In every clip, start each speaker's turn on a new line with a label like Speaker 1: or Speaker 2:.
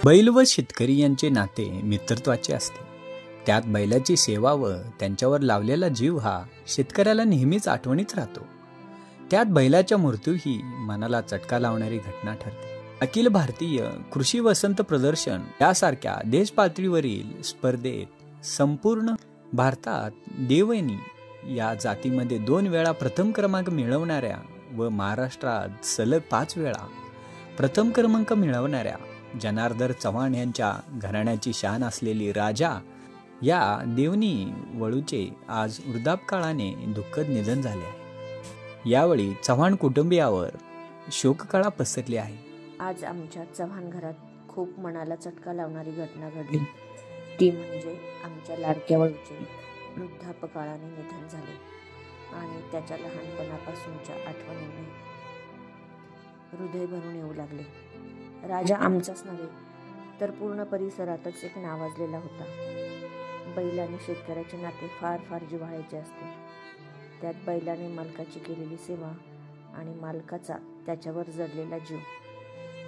Speaker 1: बैल व शेतकरी यांचे नाते मित्रत्वाचे असते. त्यात बैलाची सेवा व त्यांच्यावर लावलेला जीव हा शेतकऱ्याला नेहमीच आठवणीत राहतो. त्यात बैलाच्या मृत्यू ही मनाला चटका लावणारी घटना ठरते. अखिल भारतीय कृषी वसंत प्रदर्शन यासारख्या देश पातळीवरील स्पर्धेत संपूर्ण भारतात देवणी या जातीमध्ये 2 वेळा प्रथम क्रमांक मिळवणाऱ्या व महाराष्ट्रात सलग 5 वेळा प्रथम क्रमांक मिळवणाऱ्या जनार्दन चव्हाण यांच्या घराण्याची शान असलेली राजा या देवणी वळूचे आज वृद्धापकाळाने दुःखद निधन झाले आहे. यावेळी चव्हाण कुटुंबियावर शोककळा पसरली आहे.
Speaker 2: आज आमच्या चव्हाण घरात खूप मनाला चटका लावणारी घटना घडली. ती म्हणजे आमच्या लाडक्या वळूचे वृद्धापकाळाने निधन झाले आणि त्याच्या लहानपणापासूनच्या आठवणीने हृदय भरून येऊ लागले. राजा आमचाच नव्हे तर पूर्ण परिसरातच एक नावाजलेला होता. बैल आणि शेतकऱ्याचे नाते फार फार जिव्हाळ्याचे असते. त्यात बैलाने मालकाची केलेली सेवा आणि मालकाचा त्याच्यावर जडलेला जीव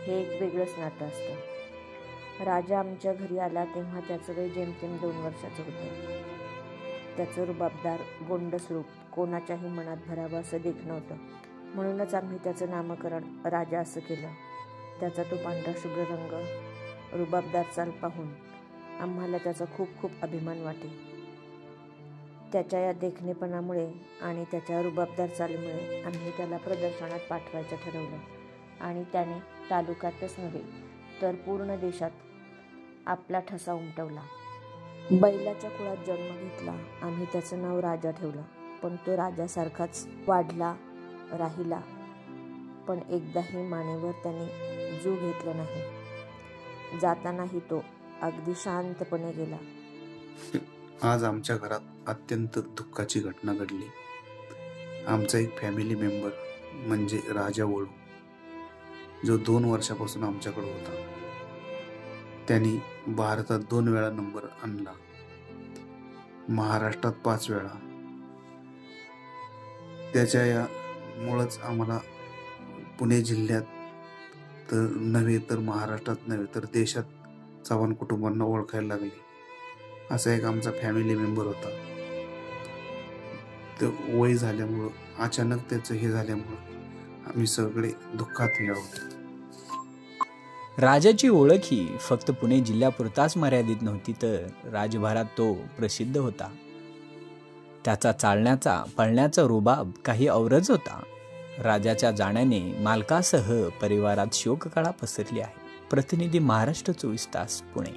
Speaker 2: हे एक वेगळंच नातं असतं. राजा आमच्या घरी आला तेव्हा त्याचं वय जेमतेम 2 वर्षाचं होतं. त्याचं रुबाबदार गोंडस रूप कोणाच्याही मनात भरावं असं देखणं होतं. म्हणूनच आम्ही त्याचं नामकरण राजा असं केलं. त्याचा तो पांढरा शुभ्र रंग, रुबाबदार चाल पाहून आम्हाला त्याचा खूप खूप अभिमान वाटे. त्याच्या या देखणेपणामुळे आणि त्याच्या रुबाबदार चालीमुळे आम्ही त्याला प्रदर्शनात पाठवायचं ठरवलं आणि त्याने तालुक्यातच नव्हे तर पूर्ण देशात आपला ठसा उमटवला. बैलाच्या कुळात जन्म घेतला. आम्ही त्याचं नाव राजा ठेवलं. पण तो राजासारखाच वाढला, राहिला. पण एकदाही मानेवर त्याने जीव घेतला नाही. जातानाही तो अगदी शांतपणे गेला.
Speaker 3: आज आमच्या घरात अत्यंत दुःखाची घटना घडली. आमचा एक फॅमिली मेंबर म्हणजे राजा वळू, जो 2 वर्षापासून आमच्याकडे होता. त्यांनी भारतात 2 वेळा नंबर आणला, महाराष्ट्रात 5 वेळा. त्याच्या या मुळेच आम्हाला पुणे जिल्ह्यात तर नव्हे तर महाराष्ट्रात नव्हे तर देशात चव्हाण कुटुंबांना ओळखायला लागले. असा एक आमचा फॅमिली मेंबर होता. ते वय झाल्यामुळं, अचानक त्याचं हे झाल्यामुळं आम्ही सगळे दुःखात हे आहोत.
Speaker 1: राजाची ओळख ही फक्त पुणे जिल्ह्यापुरताच मर्यादित नव्हती, तर राजभरात तो प्रसिद्ध होता. त्याचा चालण्याचा पळण्याचा रुबाब काही औरच होता. राजाच्या जाण्याने मालकासह परिवारात शोककळा पसरली आहे. प्रतिनिधी महाराष्ट्र 24 तास पुणे.